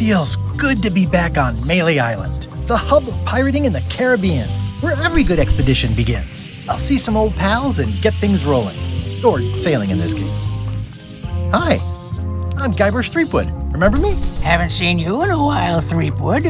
Feels good to be back on Melee Island, the hub of pirating in the Caribbean, where every good expedition begins. I'll see some old pals and get things rolling. Or sailing in this case. Hi, I'm Guybrush Threepwood. Remember me? Haven't seen you in a while, Threepwood.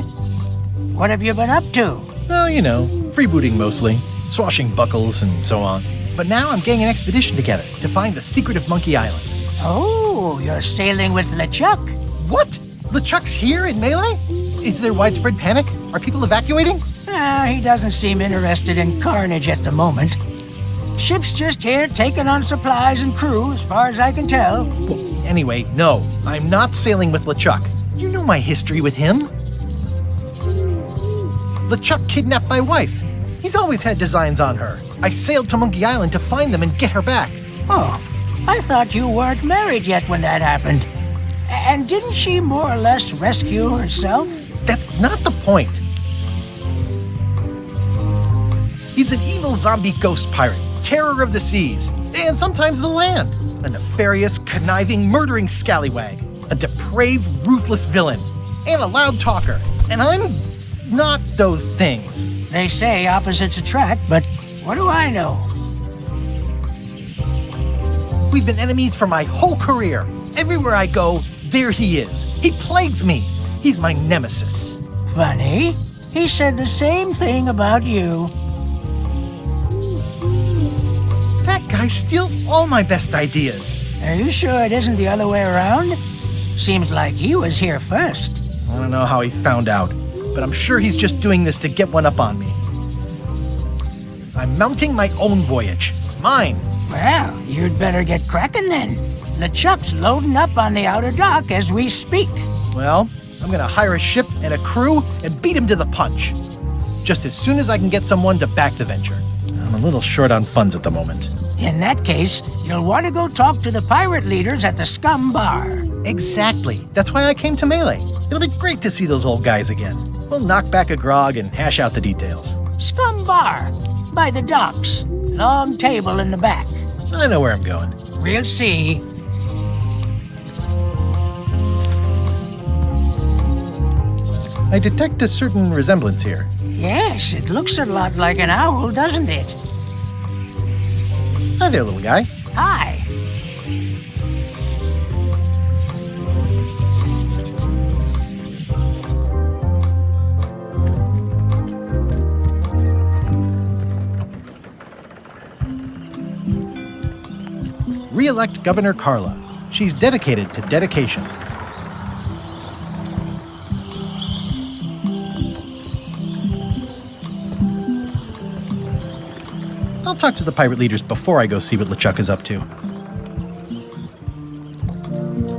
What have you been up to? Oh, you know, freebooting mostly, swashbuckles and so on. But now I'm getting an expedition together to find the secret of Monkey Island. Oh, you're sailing with LeChuck. What? LeChuck's here in Melee? Is there widespread panic? Are people evacuating? He doesn't seem interested in carnage at the moment. Ship's just here taking on supplies and crew, as far as I can tell. Well, anyway, no, I'm not sailing with LeChuck. You know my history with him. LeChuck kidnapped my wife. He's always had designs on her. I sailed to Monkey Island to find them and get her back. Oh, I thought you weren't married yet when that happened. And didn't she more or less rescue herself? That's not the point. He's an evil zombie ghost pirate, terror of the seas, and sometimes the land. A nefarious, conniving, murdering scallywag. A depraved, ruthless villain. And a loud talker. And I'm not those things. They say opposites attract, but what do I know? We've been enemies for my whole career. Everywhere I go, there he is. He plagues me. He's my nemesis. Funny. He said the same thing about you. That guy steals all my best ideas. Are you sure it isn't the other way around? Seems like he was here first. I don't know how he found out, but I'm sure he's just doing this to get one up on me. I'm mounting my own voyage. Mine. Well, you'd better get cracking then. LeChuck's loading up on the outer dock as we speak. Well, I'm gonna hire a ship and a crew and beat him to the punch. Just as soon as I can get someone to back the venture. I'm a little short on funds at the moment. In that case, you'll want to go talk to the pirate leaders at the Scum Bar. Exactly. That's why I came to Melee. It'll be great to see those old guys again. We'll knock back a grog and hash out the details. Scum Bar, by the docks. Long table in the back. I know where I'm going. We'll see. I detect a certain resemblance here. Yes, it looks a lot like an owl, doesn't it? Hi there, little guy. Hi. Re-elect Governor Carla. She's dedicated to dedication. I'll talk to the pirate leaders before I go see what LeChuck is up to.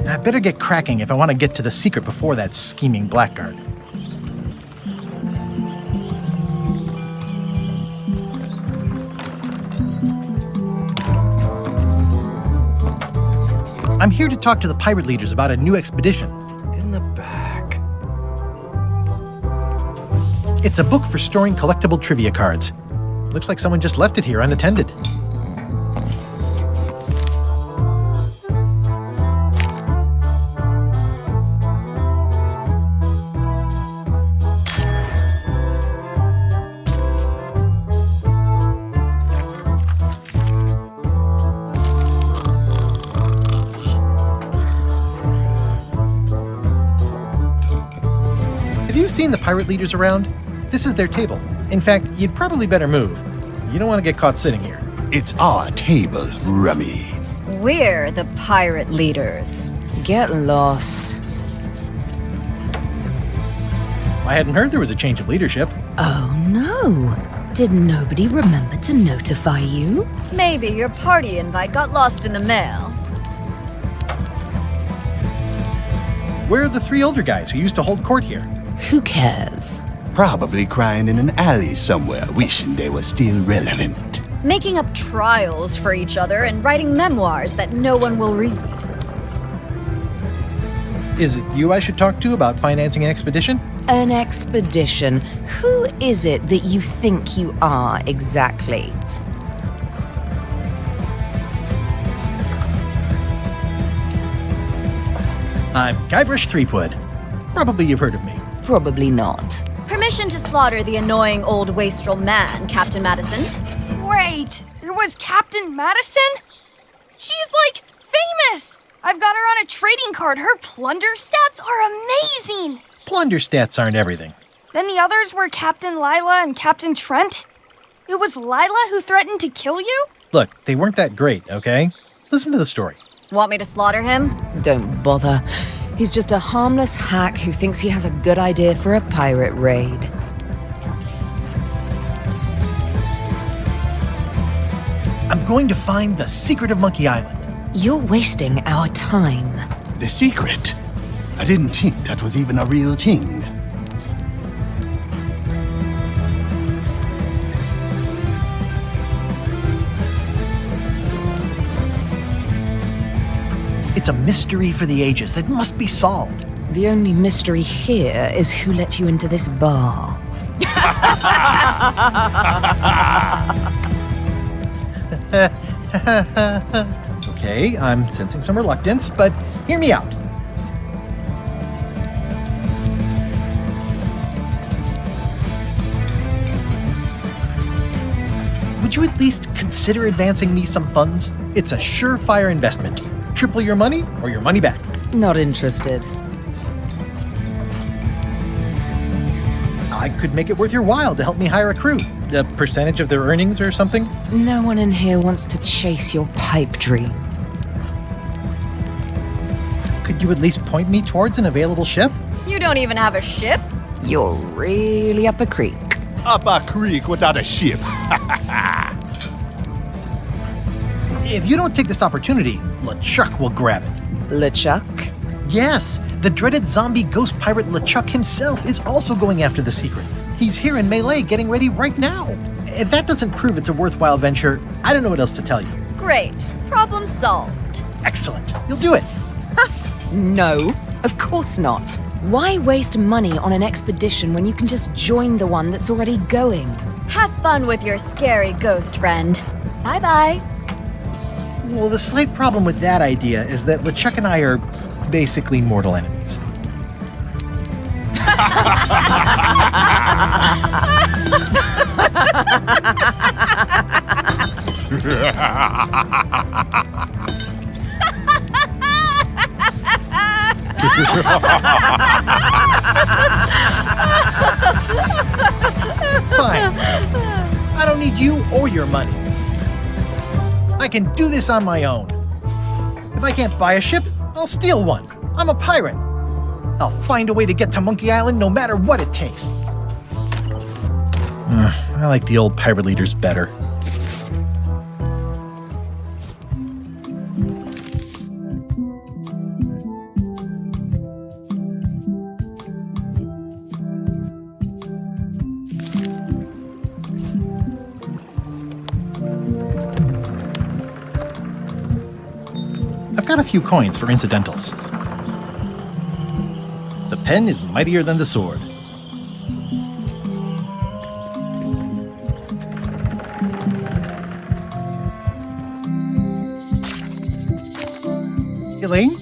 I better get cracking if I want to get to the secret before that scheming blackguard. I'm here to talk to the pirate leaders about a new expedition. In the back. It's a book for storing collectible trivia cards. Looks like someone just left it here unattended. Have you seen the pirate leaders around? This is their table. In fact, you'd probably better move. You don't want to get caught sitting here. It's our table, Rummy. We're the pirate leaders. Get lost. I hadn't heard there was a change of leadership. Oh no. Did nobody remember to notify you? Maybe your party invite got lost in the mail. Where are the three older guys who used to hold court here? Who cares? Probably crying in an alley somewhere, wishing they were still relevant. Making up trials for each other and writing memoirs that no one will read. Is it you I should talk to about financing an expedition? An expedition? Who is it that you think you are exactly? I'm Guybrush Threepwood. Probably you've heard of me. Probably not. Permission to slaughter the annoying old wastrel man, Captain Madison. Wait, it was Captain Madison? She's like famous! I've got her on a trading card. Her plunder stats are amazing! Plunder stats aren't everything. Then the others were Captain Lila and Captain Trent? It was Lila who threatened to kill you? Look, they weren't that great, okay? Listen to the story. Want me to slaughter him? Don't bother. He's just a harmless hack who thinks he has a good idea for a pirate raid. I'm going to find the secret of Monkey Island. You're wasting our time. The secret? I didn't think that was even a real thing. It's a mystery for the ages that must be solved. The only mystery here is who let you into this bar. Okay, I'm sensing some reluctance, but hear me out. Would you at least consider advancing me some funds? It's a surefire investment. Triple your money or your money back. Not interested. I could make it worth your while to help me hire a crew. A percentage of their earnings or something? No one in here wants to chase your pipe dream. Could you at least point me towards an available ship? You don't even have a ship? You're really up a creek. Up a creek without a ship. If you don't take this opportunity, LeChuck will grab it. LeChuck? Yes, the dreaded zombie ghost pirate LeChuck himself is also going after the secret. He's here in Melee getting ready right now. If that doesn't prove it's a worthwhile venture, I don't know what else to tell you. Great. Problem solved. Excellent. You'll do it. No, of course not. Why waste money on an expedition when you can just join the one that's already going? Have fun with your scary ghost friend. Bye-bye. Well, the slight problem with that idea is that LeChuck and I are basically mortal enemies. Fine. I don't need you or your money. I can do this on my own. If I can't buy a ship, I'll steal one. I'm a pirate. I'll find a way to get to Monkey Island no matter what it takes. I like the old pirate leaders better. I've got a few coins for incidentals. The pen is mightier than the sword. Elaine?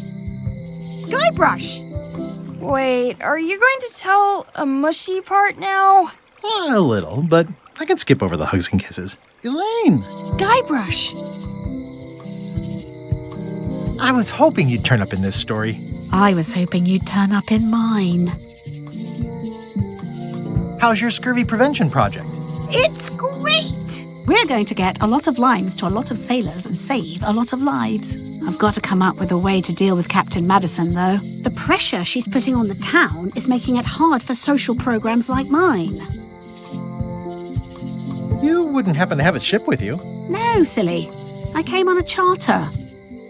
Guybrush! Wait, are you going to tell a mushy part now? A little, but I can skip over the hugs and kisses. Elaine! Guybrush! I was hoping you'd turn up in this story. I was hoping you'd turn up in mine. How's your scurvy prevention project? It's great! We're going to get a lot of limes to a lot of sailors and save a lot of lives. I've got to come up with a way to deal with Captain Madison, though. The pressure she's putting on the town is making it hard for social programs like mine. You wouldn't happen to have a ship with you. No, silly. I came on a charter.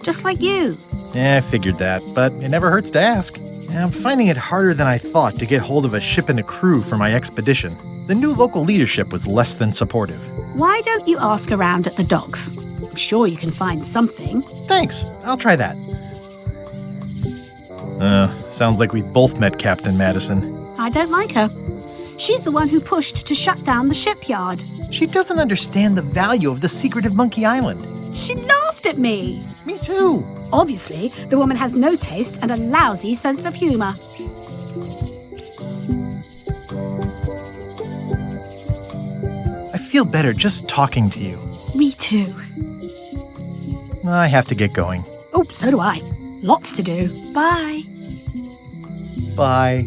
Just like you. Yeah, I figured that, but it never hurts to ask. I'm finding it harder than I thought to get hold of a ship and a crew for my expedition. The new local leadership was less than supportive. Why don't you ask around at the docks? I'm sure you can find something. Thanks, I'll try that. Sounds like we both met Captain Madison. I don't like her. She's the one who pushed to shut down the shipyard. She doesn't understand the value of the secret of Monkey Island. She laughed at me. Me too. Obviously, the woman has no taste and a lousy sense of humor. feel better just talking to you. Me too. I have to get going. Oh, so do I. Lots to do. Bye. Bye.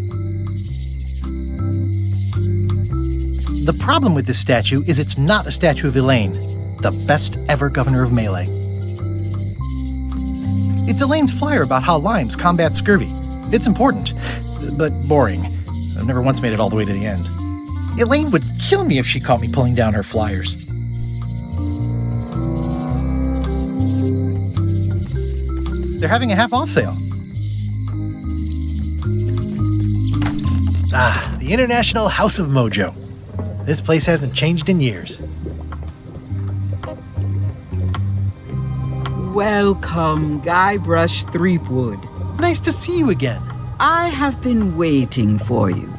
The problem with this statue is it's not a statue of Elaine, the best ever governor of Melee. It's Elaine's flyer about how limes combat scurvy. It's important, but boring. I've never once made it all the way to the end. Elaine would kill me if she caught me pulling down her flyers. They're having a half-off sale. Ah, the International House of Mojo. This place hasn't changed in years. Welcome, Guybrush Threepwood. Nice to see you again. I have been waiting for you.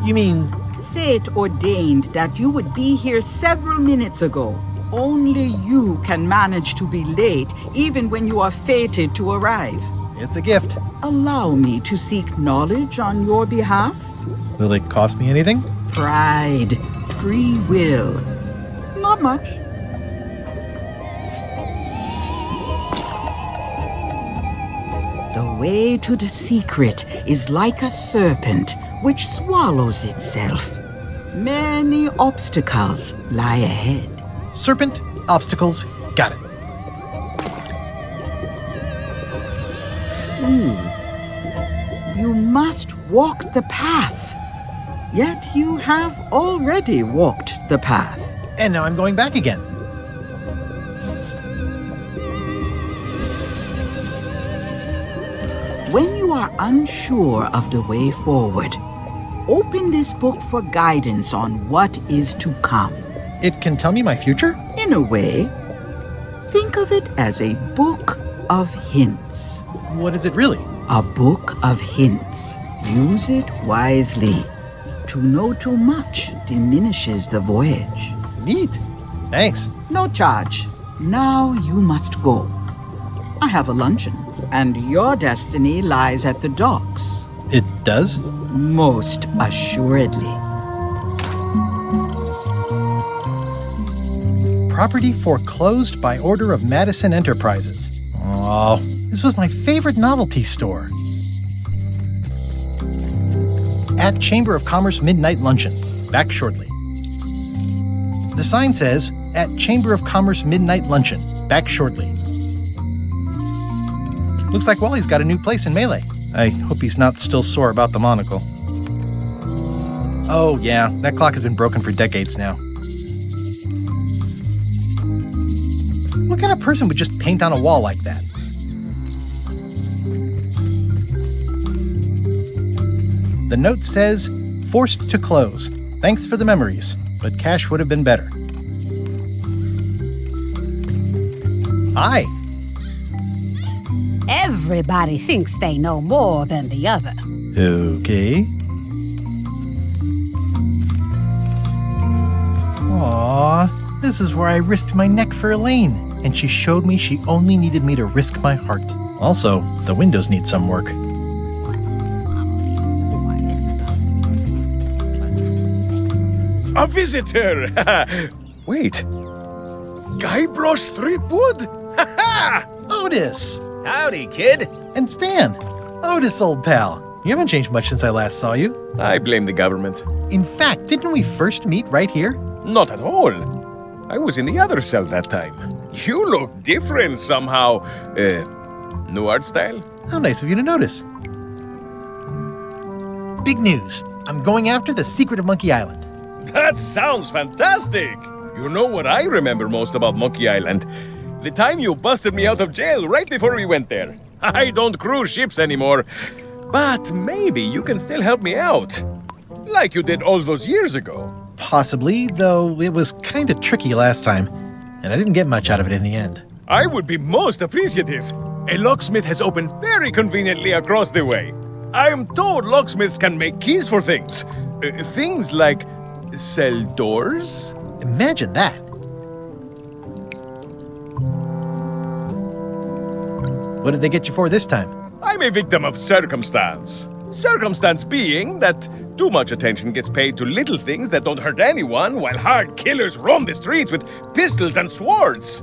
You mean... Fate ordained that you would be here several minutes ago. Only you can manage to be late, even when you are fated to arrive. It's a gift. Allow me to seek knowledge on your behalf. Will it cost me anything? Pride, free will. Not much. The way to the secret is like a serpent which swallows itself. Many obstacles lie ahead. Serpent, obstacles, got it. You must walk the path. Yet you have already walked the path. And now I'm going back again. When you are unsure of the way forward, open this book for guidance on what is to come. It can tell me my future? In a way, think of it as a book of hints. What is it really? A book of hints. Use it wisely. To know too much diminishes the voyage. Neat. Thanks. No charge. Now you must go. I have a luncheon, and your destiny lies at the docks. It does? Most assuredly. Property foreclosed by order of Madison Enterprises. Oh, this was my favorite novelty store. At Chamber of Commerce Midnight Luncheon. Back shortly. The sign says, at Chamber of Commerce Midnight Luncheon. Back shortly. Looks like Wally's got a new place in Melee. I hope he's not still sore about the monocle. Oh yeah, that clock has been broken for decades now. What kind of person would just paint on a wall like that? The note says, forced to close. Thanks for the memories, but cash would have been better. Hi. Everybody thinks they know more than the other. Okay. Aww, this is where I risked my neck for Elaine, and she showed me she only needed me to risk my heart. Also, the windows need some work. A visitor! Wait. Guybrush Threepwood? Otis! Howdy, kid. And Stan. Otis, old pal. You haven't changed much since I last saw you. I blame the government. In fact, didn't we first meet right here? Not at all. I was in the other cell that time. You look different somehow. New art style? How nice of you to notice. Big news. I'm going after the secret of Monkey Island. That sounds fantastic! You know what I remember most about Monkey Island? The time you busted me out of jail right before we went there. I don't cruise ships anymore. But maybe you can still help me out. Like you did all those years ago. Possibly, though it was kind of tricky last time, and I didn't get much out of it in the end. I would be most appreciative. A locksmith has opened very conveniently across the way. I am told locksmiths can make keys for things. Things like cell doors? Imagine that. What did they get you for this time? I'm a victim of circumstance. Circumstance being that too much attention gets paid to little things that don't hurt anyone, while hard killers roam the streets with pistols and swords.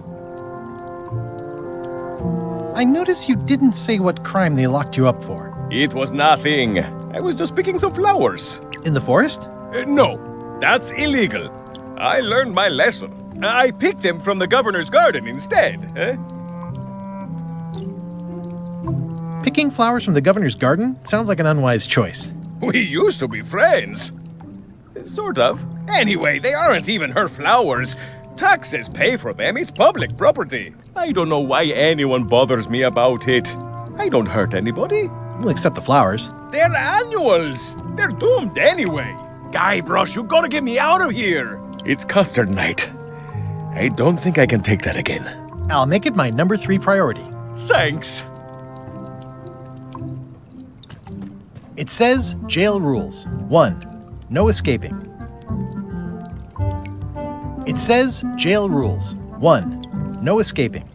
I notice you didn't say what crime they locked you up for. It was nothing. I was just picking some flowers. In the forest? No, that's illegal. I learned my lesson. I picked them from the governor's garden instead. Picking flowers from the governor's garden sounds like an unwise choice. We used to be friends. Sort of. Anyway, they aren't even her flowers. Taxes pay for them. It's public property. I don't know why anyone bothers me about it. I don't hurt anybody. Well, except the flowers. They're annuals. They're doomed anyway. Guybrush, you gotta get me out of here. It's custard night. I don't think I can take that again. I'll make it my number 3 priority. Thanks. It says jail rules. 1. No escaping. It says jail rules. 1. No escaping.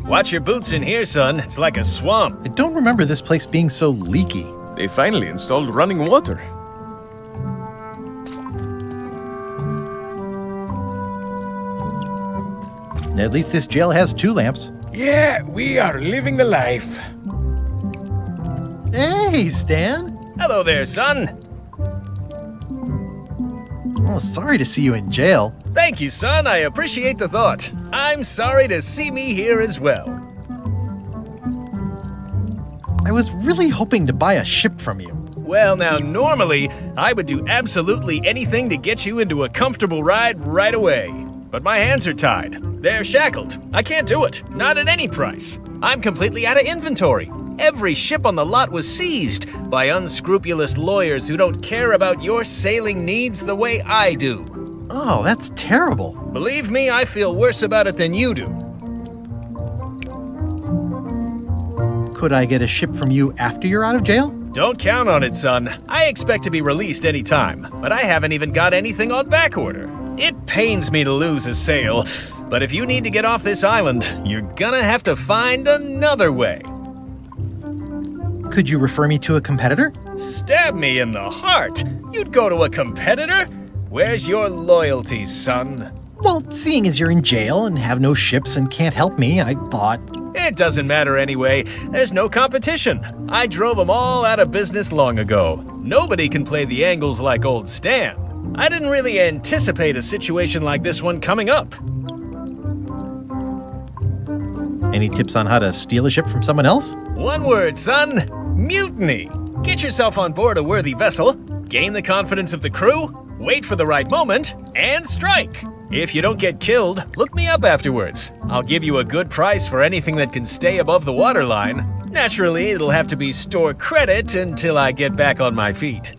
Watch your boots in here, son. It's like a swamp. I don't remember this place being so leaky. They finally installed running water. At least this jail has 2 lamps. Yeah, we are living the life. Hey, Stan. Hello there, son. Oh, sorry to see you in jail. Thank you, son. I appreciate the thought. I'm sorry to see me here as well. I was really hoping to buy a ship from you. Well, now, normally, I would do absolutely anything to get you into a comfortable ride right away. But my hands are tied. They're shackled. I can't do it. Not at any price. I'm completely out of inventory. Every ship on the lot was seized by unscrupulous lawyers who don't care about your sailing needs the way I do. Oh, that's terrible. Believe me, I feel worse about it than you do. Could I get a ship from you after you're out of jail? Don't count on it, son. I expect to be released any time, but I haven't even got anything on back order. It pains me to lose a sale, but if you need to get off this island, you're gonna have to find another way. Could you refer me to a competitor? Stab me in the heart. You'd go to a competitor? Where's your loyalty, son? Well, seeing as you're in jail and have no ships and can't help me, I thought... It doesn't matter anyway. There's no competition. I drove them all out of business long ago. Nobody can play the angles like old Stan. I didn't really anticipate a situation like this one coming up. Any tips on how to steal a ship from someone else? One word, son. Mutiny. Get yourself on board a worthy vessel, gain the confidence of the crew, wait for the right moment, and strike. If you don't get killed, look me up afterwards. I'll give you a good price for anything that can stay above the waterline. Naturally, it'll have to be store credit until I get back on my feet.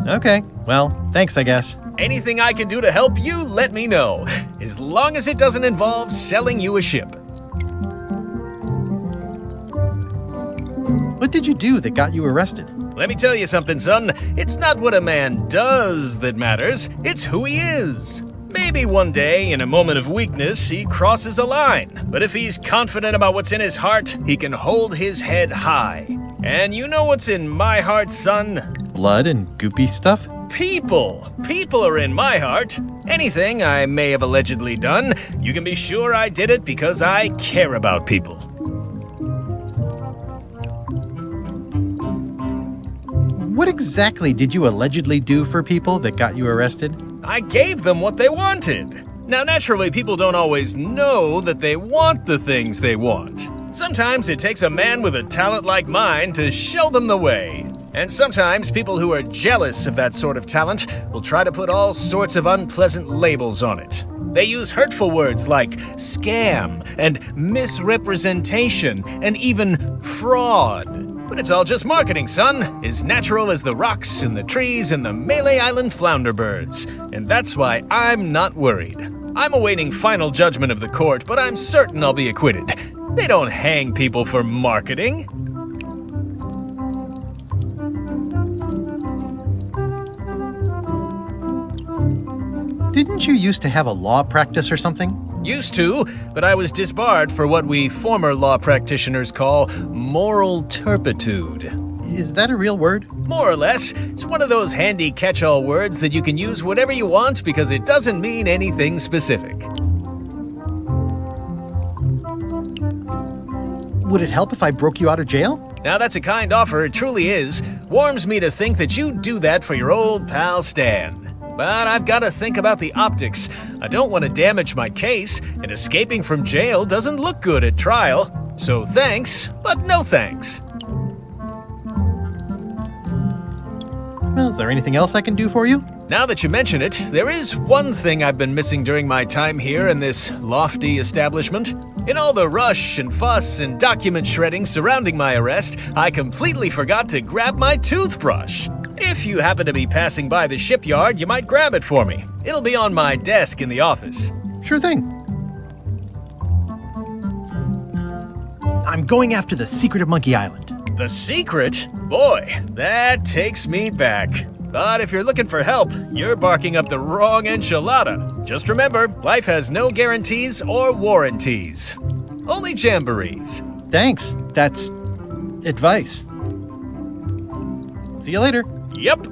Okay, well, thanks, I guess. Anything I can do to help you, let me know. As long as it doesn't involve selling you a ship. What did you do that got you arrested? Let me tell you something, son. It's not what a man does that matters, it's who he is. Maybe one day, in a moment of weakness, he crosses a line. But if he's confident about what's in his heart, he can hold his head high. And you know what's in my heart, son? Blood and goopy stuff? People. People are in my heart. Anything I may have allegedly done, you can be sure I did it because I care about people. What exactly did you allegedly do for people that got you arrested? I gave them what they wanted. Now, naturally, people don't always know that they want the things they want. Sometimes it takes a man with a talent like mine to show them the way. And sometimes people who are jealous of that sort of talent will try to put all sorts of unpleasant labels on it. They use hurtful words like scam and misrepresentation and even fraud. But it's all just marketing, son. As natural as the rocks and the trees and the Malay Island flounder birds. And that's why I'm not worried. I'm awaiting final judgment of the court, but I'm certain I'll be acquitted. They don't hang people for marketing. Didn't you used to have a law practice or something? Used to, but I was disbarred for what we former law practitioners call moral turpitude. Is that a real word? More or less. It's one of those handy catch-all words that you can use whatever you want because it doesn't mean anything specific. Would it help if I broke you out of jail? Now that's a kind offer, it truly is. Warms me to think that you'd do that for your old pal Stan. But I've got to think about the optics. I don't want to damage my case, and escaping from jail doesn't look good at trial. So thanks, but no thanks. Well, is there anything else I can do for you? Now that you mention it, there is one thing I've been missing during my time here in this lofty establishment. In all the rush and fuss and document shredding surrounding my arrest, I completely forgot to grab my toothbrush. If you happen to be passing by the shipyard, you might grab it for me. It'll be on my desk in the office. Sure thing. I'm going after the secret of Monkey Island. The secret? Boy, that takes me back. But if you're looking for help, you're barking up the wrong enchilada. Just remember, life has no guarantees or warranties. Only jamborees. Thanks. That's advice. See you later. Yep.